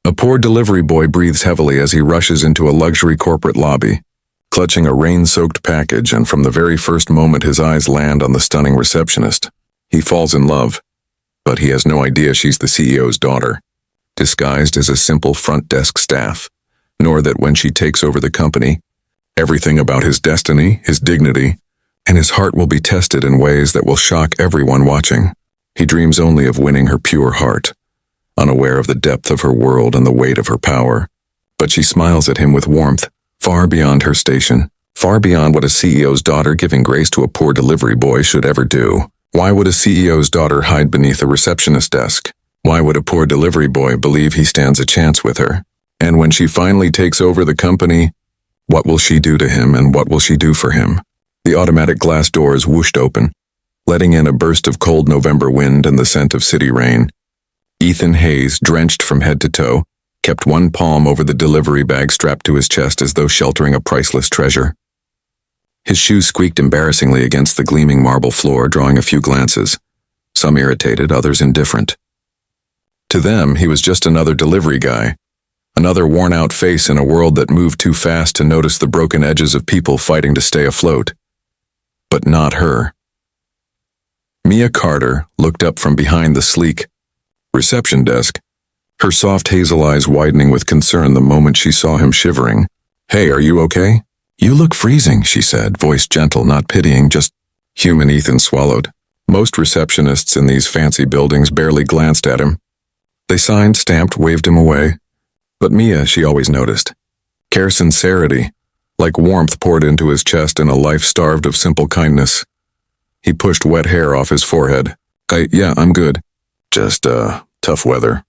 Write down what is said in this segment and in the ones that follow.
A poor delivery boy breathes heavily as he rushes into a luxury corporate lobby, clutching a rain-soaked package, and from the very first moment his eyes land on the stunning receptionist, he falls in love. But he has no idea she's the CEO's daughter, disguised as a simple front desk staff, nor that when she takes over the company, everything about his destiny, his dignity, and his heart will be tested in ways that will shock everyone watching. He dreams only of winning her pure heart, unaware of the depth of her world and the weight of her power. But she smiles at him with warmth, far beyond her station, far beyond what a CEO's daughter giving grace to a poor delivery boy should ever do. Why would a CEO's daughter hide beneath a receptionist desk? Why would a poor delivery boy believe he stands a chance with her? And when she finally takes over the company, what will she do to him and what will she do for him? The automatic glass doors whooshed open, letting in a burst of cold November wind and the scent of city rain. Ethan Hayes, drenched from head to toe, kept one palm over the delivery bag strapped to his chest as though sheltering a priceless treasure. His shoes squeaked embarrassingly against the gleaming marble floor, drawing a few glances, some irritated, others indifferent. To them, he was just another delivery guy, another worn-out face in a world that moved too fast to notice the broken edges of people fighting to stay afloat. But not her. Mia Carter looked up from behind the sleek reception desk, her soft hazel eyes widening with concern the moment she saw him shivering. "Hey, are you okay?" "You look freezing," she said, voice gentle, not pitying, just human. Ethan swallowed. Most receptionists in these fancy buildings barely glanced at him. They signed, stamped, waved him away. But Mia, she always noticed. Care, sincerity, like warmth poured into his chest in a life starved of simple kindness. He pushed wet hair off his forehead. Yeah, I'm good. Just, tough weather."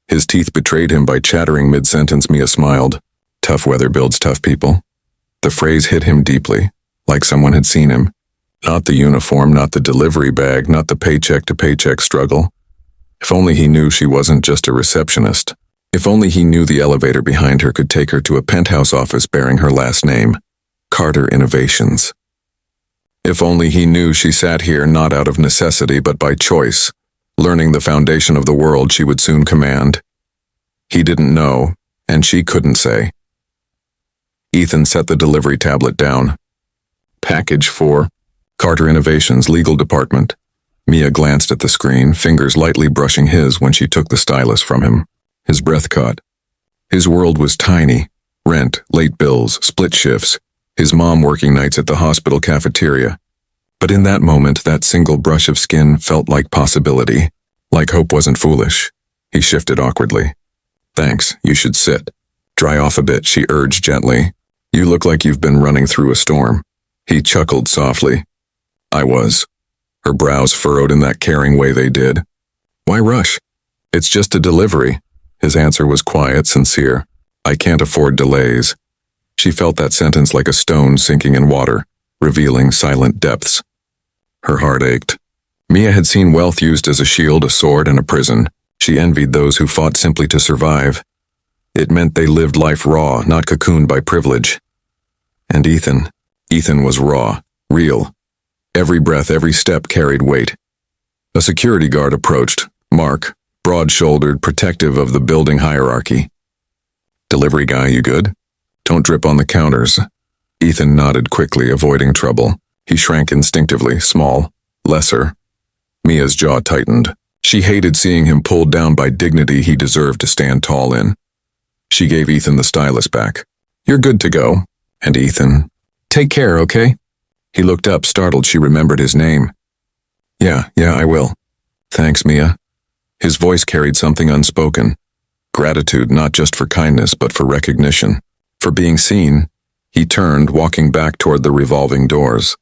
His teeth betrayed him by chattering mid-sentence. Mia smiled. Tough weather builds tough people. The phrase hit him deeply, like someone had seen him. Not the uniform, not the delivery bag, not the paycheck-to-paycheck struggle. If only he knew she wasn't just a receptionist. If only he knew the elevator behind her could take her to a penthouse office bearing her last name, Carter Innovations. If only he knew she sat here not out of necessity but by choice, learning the foundation of the world she would soon command. He didn't know, and she couldn't say. Ethan set the delivery tablet down. Package 4, Carter Innovations, Legal Department. Mia glanced at the screen, fingers lightly brushing his when she took the stylus from him. His breath caught. His world was tiny. Rent, late bills, split shifts, his mom working nights at the hospital cafeteria. But in that moment, that single brush of skin felt like possibility, like hope wasn't foolish. He shifted awkwardly. "Thanks, you should sit. Dry off a bit," she urged gently. "You look like you've been running through a storm." He chuckled softly. "I was." Her brows furrowed in that caring way they did. "Why rush? It's just a delivery." His answer was quiet, sincere. "I can't afford delays." She felt that sentence like a stone sinking in water, revealing silent depths. Her heart ached. Mia had seen wealth used as a shield, a sword, and a prison. She envied those who fought simply to survive. It meant they lived life raw, not cocooned by privilege. And Ethan was raw, real. Every breath, every step carried weight. A security guard approached, Mark, broad-shouldered, protective of the building hierarchy. "Delivery guy, you good? Don't drip on the counters." Ethan nodded quickly, avoiding trouble. He shrank instinctively, small, lesser. Mia's jaw tightened. She hated seeing him pulled down by dignity he deserved to stand tall in. She gave Ethan the stylus back. "You're good to go." And Ethan, "Take care, okay?" He looked up, startled she remembered his name. Yeah, I will." "Thanks, Mia." His voice carried something unspoken. Gratitude not just for kindness, but for recognition. For being seen. He turned, walking back toward the revolving doors.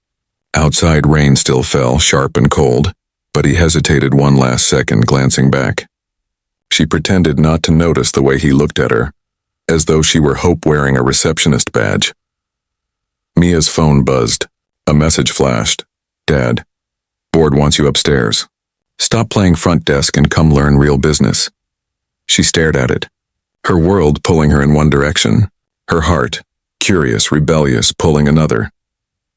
Outside rain still fell, sharp and cold, but he hesitated one last second, glancing back. She pretended not to notice the way he looked at her, as though she were Hope wearing a receptionist badge. Mia's phone buzzed. A message flashed. "Dad, Board wants you upstairs. Stop playing front desk and come learn real business." She stared at it, her world pulling her in one direction, her heart, curious, rebellious, pulling another.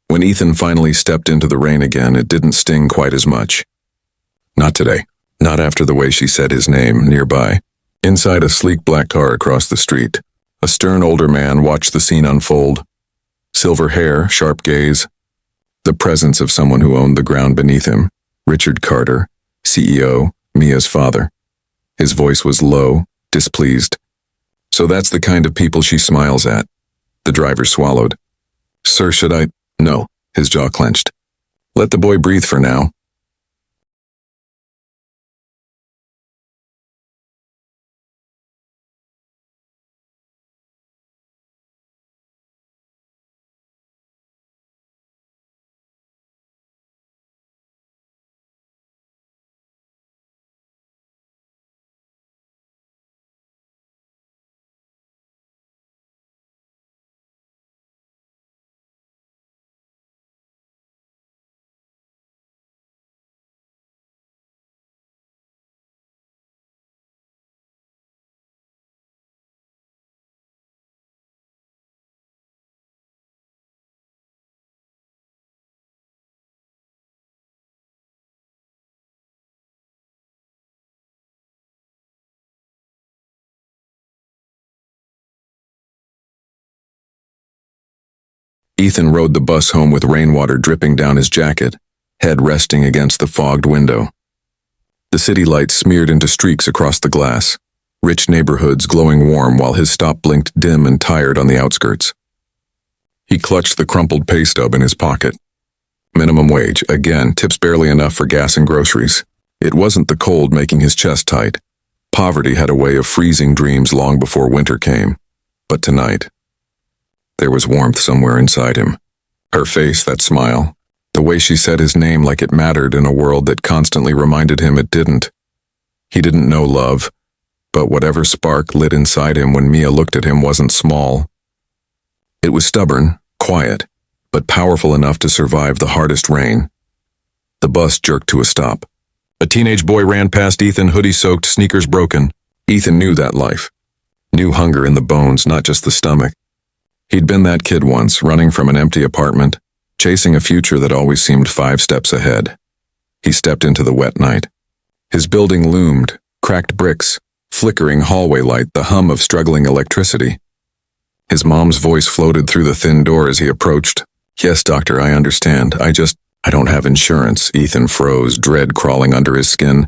When Ethan finally stepped into the rain again, it didn't sting quite as much. Not today. Not after the way she said his name nearby. Inside a sleek black car across the street, a stern older man watched the scene unfold. Silver hair, sharp gaze, the presence of someone who owned the ground beneath him. Richard Carter, CEO, Mia's father. His voice was low, displeased. So that's the kind of people she smiles at. The driver swallowed. Sir, should I? No, his jaw clenched. Let the boy breathe for now. Ethan rode the bus home with rainwater dripping down his jacket, head resting against the fogged window. The city lights smeared into streaks across the glass, rich neighborhoods glowing warm while his stop blinked dim and tired on the outskirts. He clutched the crumpled pay stub in his pocket. Minimum wage, again, tips barely enough for gas and groceries. It wasn't the cold making his chest tight. Poverty had a way of freezing dreams long before winter came. But tonight, there was warmth somewhere inside him. Her face, that smile, the way she said his name like it mattered in a world that constantly reminded him it didn't. He didn't know love, but whatever spark lit inside him when Mia looked at him wasn't small. It was stubborn, quiet, but powerful enough to survive the hardest rain. The bus jerked to a stop. A teenage boy ran past Ethan, hoodie soaked, sneakers broken. Ethan knew that life. Knew hunger in the bones, not just the stomach. He'd been that kid once, running from an empty apartment, chasing a future that always seemed 5 steps ahead. He stepped into the wet night. His building loomed, cracked bricks, flickering hallway light, the hum of struggling electricity. His mom's voice floated through the thin door as he approached. Yes, doctor, I understand. I don't have insurance. Ethan froze, dread crawling under his skin.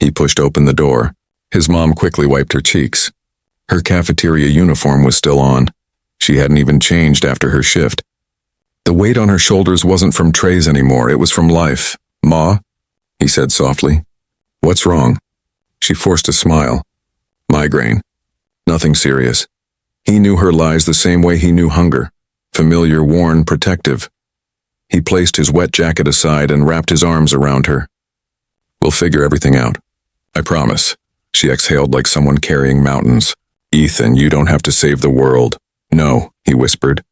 He pushed open the door. His mom quickly wiped her cheeks. Her cafeteria uniform was still on. She hadn't even changed after her shift. The weight on her shoulders wasn't from trays anymore, it was from life. Ma, he said softly. What's wrong? She forced a smile. Migraine. Nothing serious. He knew her lies the same way he knew hunger. Familiar, worn, protective. He placed his wet jacket aside and wrapped his arms around her. We'll figure everything out. I promise. She exhaled like someone carrying mountains. Ethan, you don't have to save the world. No, he whispered.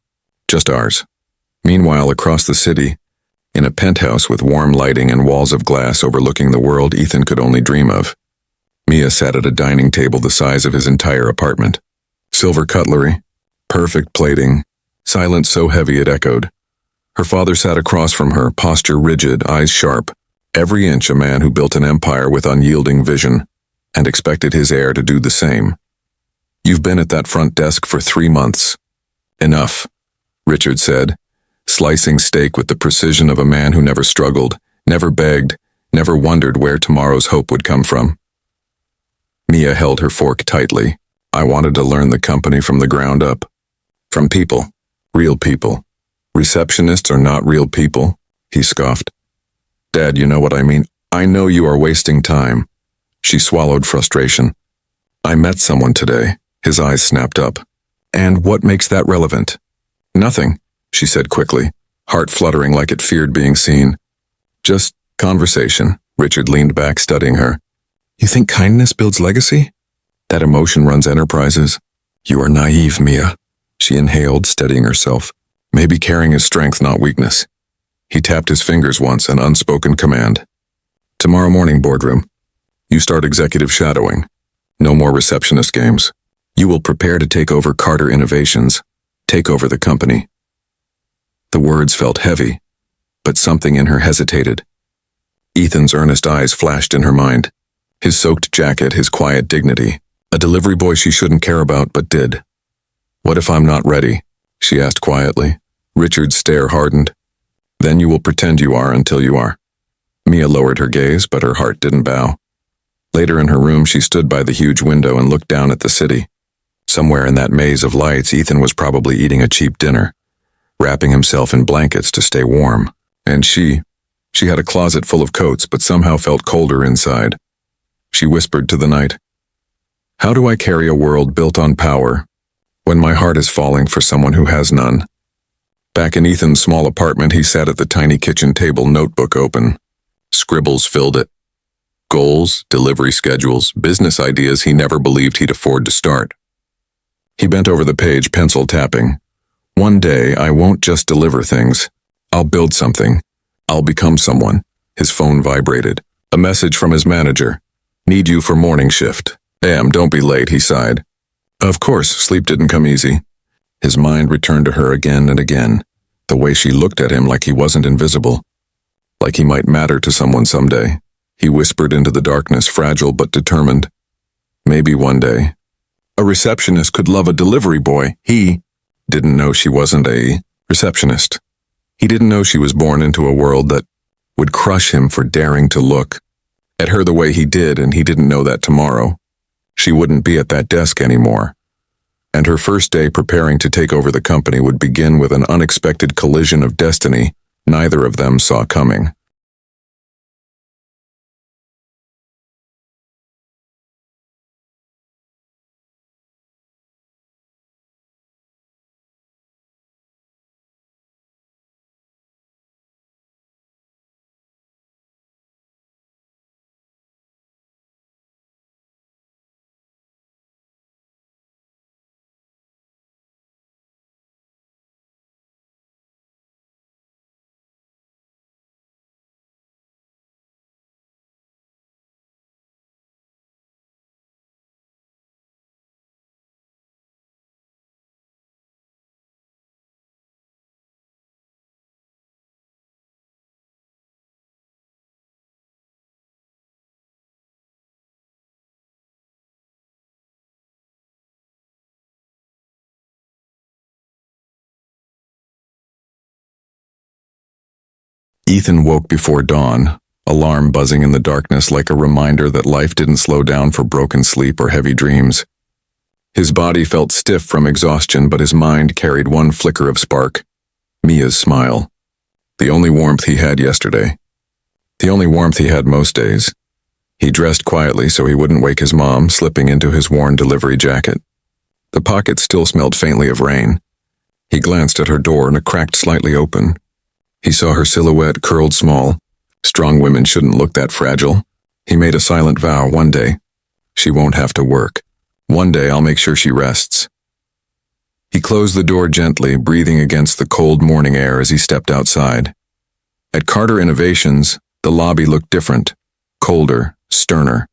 Just ours. Meanwhile, across the city, in a penthouse with warm lighting and walls of glass overlooking the world Ethan could only dream of, Mia sat at a dining table the size of his entire apartment. Silver cutlery, perfect plating, silence so heavy it echoed. Her father sat across from her, posture rigid, eyes sharp, every inch a man who built an empire with unyielding vision, and expected his heir to do the same. You've been at that front desk for 3 months. Enough, Richard said, slicing steak with the precision of a man who never struggled, never begged, never wondered where tomorrow's hope would come from. Mia held her fork tightly. I wanted to learn the company from the ground up. From people, real people. Receptionists are not real people, he scoffed. Dad, you know what I mean? I know you are wasting time. She swallowed frustration. I met someone today. His eyes snapped up. And what makes that relevant? Nothing, she said quickly, heart fluttering like it feared being seen. Just conversation. Richard leaned back, studying her. You think kindness builds legacy? That emotion runs enterprises. You are naive, Mia. She inhaled, steadying herself. Maybe caring is strength, not weakness. He tapped his fingers once, an unspoken command. Tomorrow morning, boardroom. You start executive shadowing. No more receptionist games. You will prepare to take over Carter Innovations. Take over the company. The words felt heavy, but something in her hesitated. Ethan's earnest eyes flashed in her mind. His soaked jacket, his quiet dignity. A delivery boy she shouldn't care about, but did. What if I'm not ready? She asked quietly. Richard's stare hardened. Then you will pretend you are until you are. Mia lowered her gaze, but her heart didn't bow. Later in her room, she stood by the huge window and looked down at the city. Somewhere in that maze of lights, Ethan was probably eating a cheap dinner, wrapping himself in blankets to stay warm. And she had a closet full of coats, but somehow felt colder inside. She whispered to the night, "How do I carry a world built on power when my heart is falling for someone who has none?" Back in Ethan's small apartment, he sat at the tiny kitchen table, notebook open. Scribbles filled it. Goals, delivery schedules, business ideas he never believed he'd afford to start. He bent over the page, pencil tapping. One day, I won't just deliver things. I'll build something. I'll become someone. His phone vibrated. A message from his manager. Need you for morning shift. Damn, don't be late, he sighed. Of course, sleep didn't come easy. His mind returned to her again and again, the way she looked at him like he wasn't invisible, like he might matter to someone someday. He whispered into the darkness, fragile but determined. Maybe one day. A receptionist could love a delivery boy. He didn't know she wasn't a receptionist. He didn't know she was born into a world that would crush him for daring to look at her the way he did, and he didn't know that tomorrow she wouldn't be at that desk anymore. And her first day preparing to take over the company would begin with an unexpected collision of destiny neither of them saw coming. Ethan woke before dawn, alarm buzzing in the darkness like a reminder that life didn't slow down for broken sleep or heavy dreams. His body felt stiff from exhaustion, but his mind carried one flicker of spark. Mia's smile. The only warmth he had yesterday. The only warmth he had most days. He dressed quietly so he wouldn't wake his mom, slipping into his worn delivery jacket. The pocket still smelled faintly of rain. He glanced at her door and it cracked slightly open. He saw her silhouette curled small. Strong women shouldn't look that fragile. He made a silent vow. One day, she won't have to work. One day I'll make sure she rests. He closed the door gently, breathing against the cold morning air as he stepped outside. At Carter Innovations, the lobby looked different, colder, sterner.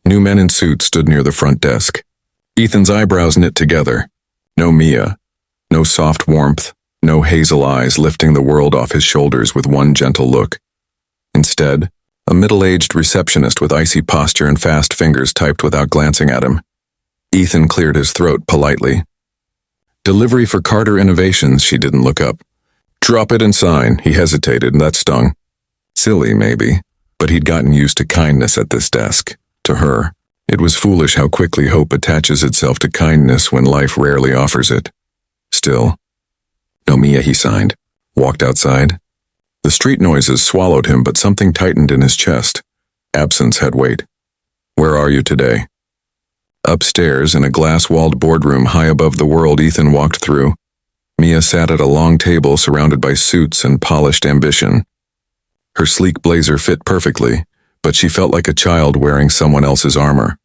New men in suits stood near the front desk. Ethan's eyebrows knit together. No Mia, no soft warmth, no hazel eyes lifting the world off his shoulders with one gentle look. Instead, a middle-aged receptionist with icy posture and fast fingers typed without glancing at him. Ethan cleared his throat politely. Delivery for Carter Innovations, she didn't look up. Drop it and sign, he hesitated, and that stung. Silly, maybe, but he'd gotten used to kindness at this desk. To her, it was foolish how quickly hope attaches itself to kindness when life rarely offers it. Still, no Mia, he signed, walked outside. The street noises swallowed him, but something tightened in his chest. Absence had weight. Where are you today? Upstairs, in a glass-walled boardroom high above the world Ethan walked through, Mia sat at a long table surrounded by suits and polished ambition. Her sleek blazer fit perfectly, but she felt like a child wearing someone else's armor.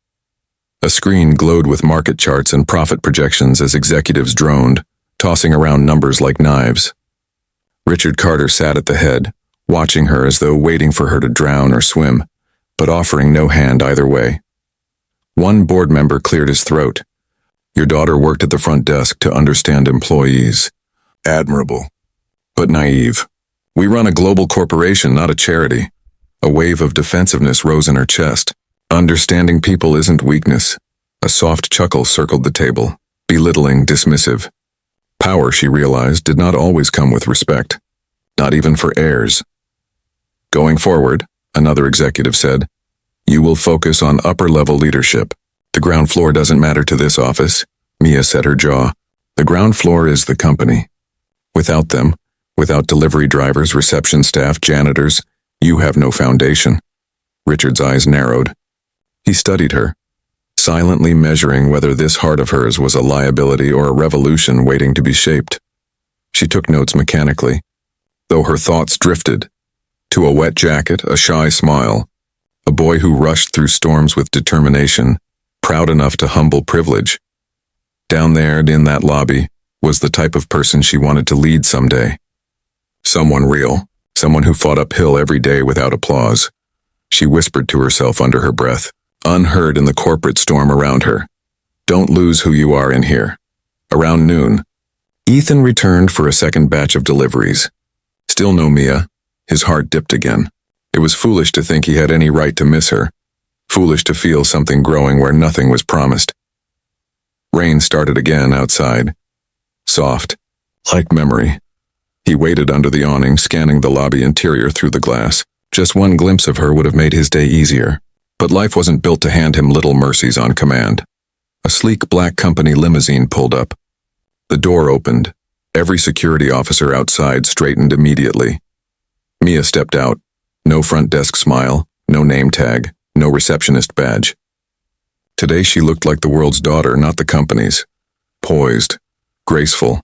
A screen glowed with market charts and profit projections as executives droned, tossing around numbers like knives. Richard Carter sat at the head, watching her as though waiting for her to drown or swim, but offering no hand either way. One board member cleared his throat. Your daughter worked at the front desk to understand employees. Admirable, but naive. We run a global corporation, not a charity. A wave of defensiveness rose in her chest. Understanding people isn't weakness. A soft chuckle circled the table, belittling, dismissive. Power, she realized, did not always come with respect, not even for heirs. Going forward, another executive said, you will focus on upper-level leadership. The ground floor doesn't matter to this office. Mia set her jaw. The ground floor is the company. Without them, without delivery drivers, reception staff, janitors, you have no foundation. Richard's eyes narrowed. He studied her, silently measuring whether this heart of hers was a liability or a revolution waiting to be shaped. She took notes mechanically, though her thoughts drifted. To a wet jacket, a shy smile, a boy who rushed through storms with determination, proud enough to humble privilege. Down there in that lobby was the type of person she wanted to lead someday. Someone real, someone who fought uphill every day without applause. She whispered to herself under her breath, unheard in the corporate storm around her. Don't lose who you are in here. Around noon, Ethan returned for a second batch of deliveries. Still no Mia. His heart dipped again. It was foolish to think he had any right to miss her. Foolish to feel something growing where nothing was promised. Rain started again outside. Soft, like memory. He waited under the awning, scanning the lobby interior through the glass. Just one glimpse of her would have made his day easier. But life wasn't built to hand him little mercies on command. A sleek black company limousine pulled up. The door opened. Every security officer outside straightened immediately. Mia stepped out. No front desk smile, no name tag, no receptionist badge. Today she looked like the world's daughter, not the company's. Poised, graceful,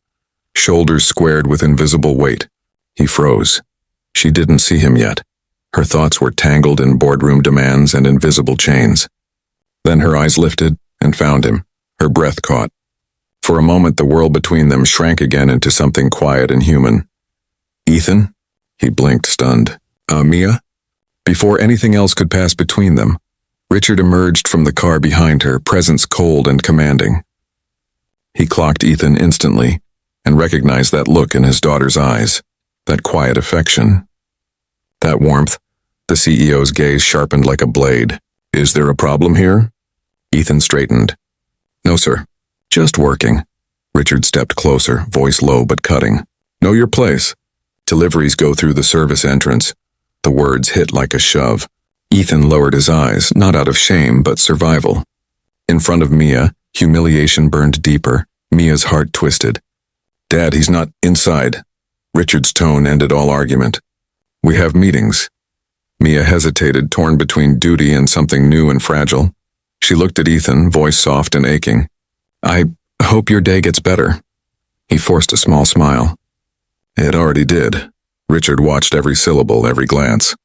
shoulders squared with invisible weight. He froze. She didn't see him yet. Her thoughts were tangled in boardroom demands and invisible chains. Then her eyes lifted and found him. Her breath caught. For a moment the world between them shrank again into something quiet and human. Ethan? He blinked, stunned. Mia? Before anything else could pass between them, Richard emerged from the car behind her, presence cold and commanding. He clocked Ethan instantly and recognized that look in his daughter's eyes, that quiet affection. That warmth, the CEO's gaze sharpened like a blade. Is there a problem here? Ethan straightened. No, sir. Just working. Richard stepped closer, voice low but cutting. Know your place. Deliveries go through the service entrance. The words hit like a shove. Ethan lowered his eyes, not out of shame, but survival. In front of Mia, humiliation burned deeper. Mia's heart twisted. Dad, he's not inside. Richard's tone ended all argument. We have meetings. Mia hesitated, torn between duty and something new and fragile. She looked at Ethan, voice soft and aching. I hope your day gets better. He forced a small smile. It already did. Richard watched every syllable, every glance.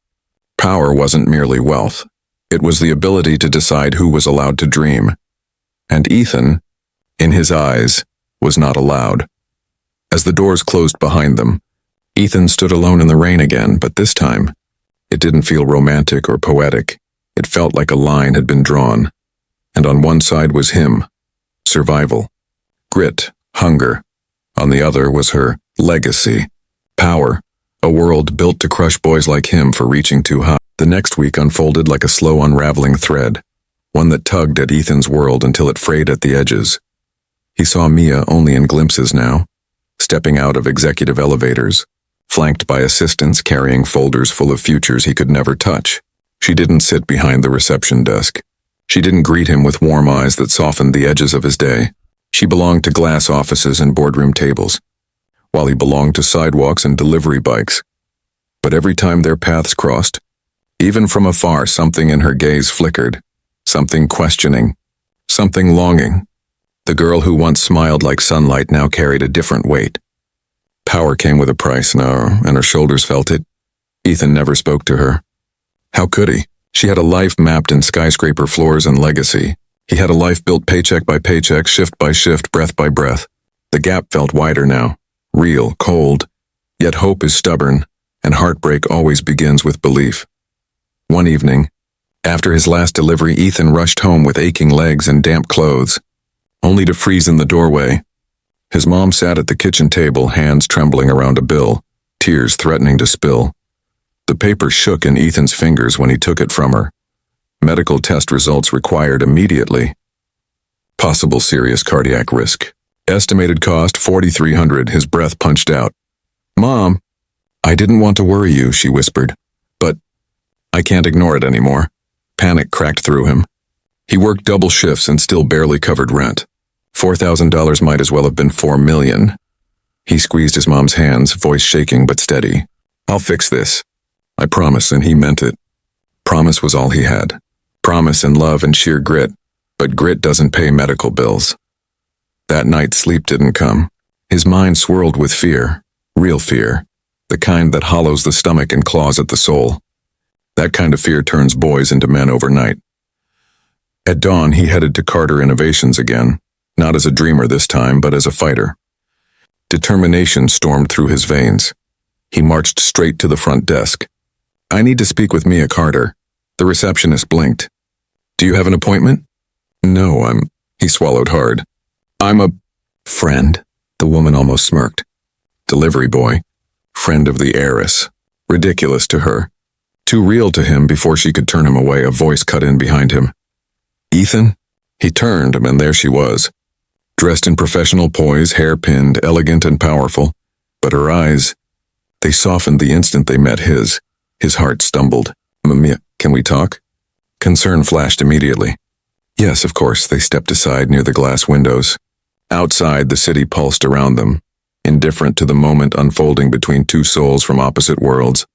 Power wasn't merely wealth. It was the ability to decide who was allowed to dream. And Ethan, in his eyes, was not allowed. As the doors closed behind them, Ethan stood alone in the rain again, but this time, it didn't feel romantic or poetic. It felt like a line had been drawn. And on one side was him, survival, grit, hunger. On the other was her legacy, power, a world built to crush boys like him for reaching too high. The next week unfolded like a slow unraveling thread, one that tugged at Ethan's world until it frayed at the edges. He saw Mia only in glimpses now, stepping out of executive elevators, flanked by assistants carrying folders full of futures he could never touch. She didn't sit behind the reception desk. She didn't greet him with warm eyes that softened the edges of his day. She belonged to glass offices and boardroom tables, while he belonged to sidewalks and delivery bikes. But every time their paths crossed, even from afar, something in her gaze flickered, something questioning, something longing. The girl who once smiled like sunlight now carried a different weight. Power came with a price now, and her shoulders felt it. Ethan never spoke to her. How could he? She had a life mapped in skyscraper floors and legacy. He had a life built paycheck by paycheck, shift by shift, breath by breath. The gap felt wider now, real, cold. Yet hope is stubborn, and heartbreak always begins with belief. One evening, after his last delivery, Ethan rushed home with aching legs and damp clothes, only to freeze in the doorway. His mom sat at the kitchen table, hands trembling around a bill, tears threatening to spill. The paper shook in Ethan's fingers when he took it from her. Medical test results required immediately. Possible serious cardiac risk. Estimated cost $4,300. His breath punched out. Mom, I didn't want to worry you, she whispered. But I can't ignore it anymore. Panic cracked through him. He worked double shifts and still barely covered rent. $4,000 might as well have been $4 million. He squeezed his mom's hands, voice shaking but steady. I'll fix this. I promise, and he meant it. Promise was all he had. Promise and love and sheer grit. But grit doesn't pay medical bills. That night, sleep didn't come. His mind swirled with fear. Real fear. The kind that hollows the stomach and claws at the soul. That kind of fear turns boys into men overnight. At dawn, he headed to Carter Innovations again. Not as a dreamer this time, but as a fighter. Determination stormed through his veins. He marched straight to the front desk. I need to speak with Mia Carter. The receptionist blinked. Do you have an appointment? No, he swallowed hard. I'm a friend, the woman almost smirked. Delivery boy. Friend of the heiress. Ridiculous to her. Too real to him before she could turn him away, a voice cut in behind him. Ethan? He turned, and there she was. Dressed in professional poise, hair pinned, elegant and powerful. But her eyes, they softened the instant they met his. His heart stumbled. Mia, can we talk? Concern flashed immediately. Yes, of course. They stepped aside near the glass windows. Outside, the city pulsed around them, indifferent to the moment unfolding between two souls from opposite worlds.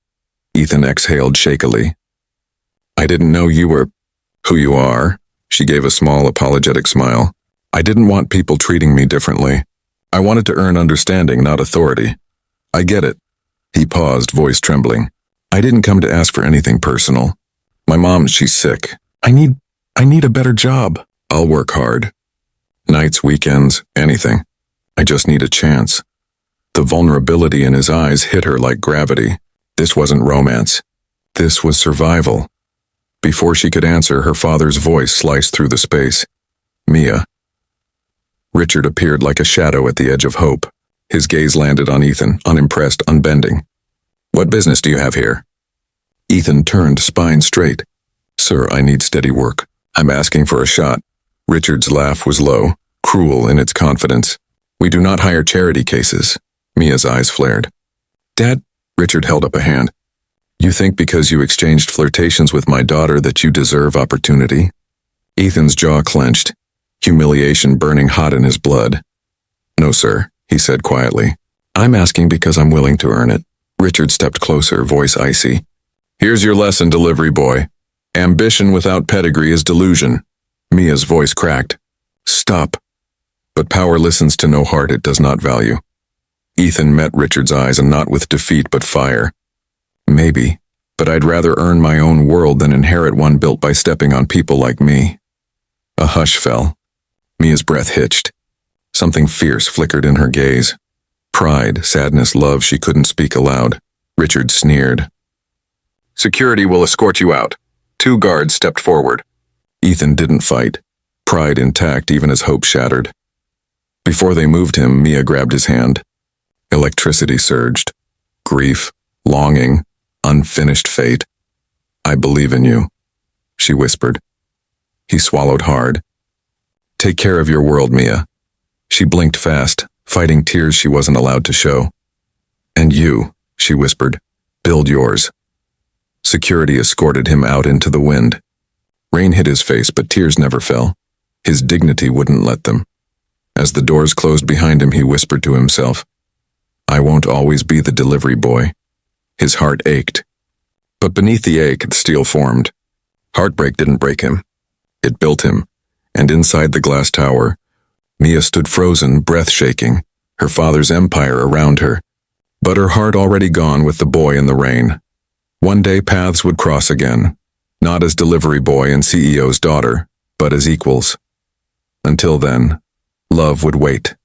Ethan exhaled shakily. I didn't know you were who you are. She gave a small, apologetic smile. I didn't want people treating me differently. I wanted to earn understanding, not authority. I get it. He paused, voice trembling. I didn't come to ask for anything personal. My mom, she's sick. I need a better job. I'll work hard. Nights, weekends, anything. I just need a chance. The vulnerability in his eyes hit her like gravity. This wasn't romance. This was survival. Before she could answer, her father's voice sliced through the space. Mia. Richard appeared like a shadow at the edge of hope. His gaze landed on Ethan, unimpressed, unbending. What business do you have here? Ethan turned, spine straight. Sir, I need steady work. I'm asking for a shot. Richard's laugh was low, cruel in its confidence. We do not hire charity cases. Mia's eyes flared. Dad? Richard held up a hand. You think because you exchanged flirtations with my daughter that you deserve opportunity? Ethan's jaw clenched, humiliation burning hot in his blood. No, sir, he said quietly. I'm asking because I'm willing to earn it. Richard stepped closer, voice icy. Here's your lesson, delivery boy. Ambition without pedigree is delusion. Mia's voice cracked. Stop. But power listens to no heart it does not value. Ethan met Richard's eyes, and not with defeat but fire. Maybe, but I'd rather earn my own world than inherit one built by stepping on people like me. A hush fell. Mia's breath hitched. Something fierce flickered in her gaze. Pride, sadness, love she couldn't speak aloud. Richard sneered. Security will escort you out. 2 guards stepped forward. Ethan didn't fight, pride intact even as hope shattered. Before they moved him, Mia grabbed his hand. Electricity surged. Grief, longing, unfinished fate. I believe in you, she whispered. He swallowed hard. Take care of your world, Mia. She blinked fast, fighting tears she wasn't allowed to show. And you, she whispered, build yours. Security escorted him out into the wind. Rain hit his face, but tears never fell. His dignity wouldn't let them. As the doors closed behind him, he whispered to himself, I won't always be the delivery boy. His heart ached. But beneath the ache, the steel formed. Heartbreak didn't break him. It built him, and inside the glass tower, Mia stood frozen, breath shaking, her father's empire around her, but her heart already gone with the boy in the rain. One day paths would cross again, not as delivery boy and CEO's daughter, but as equals. Until then, love would wait.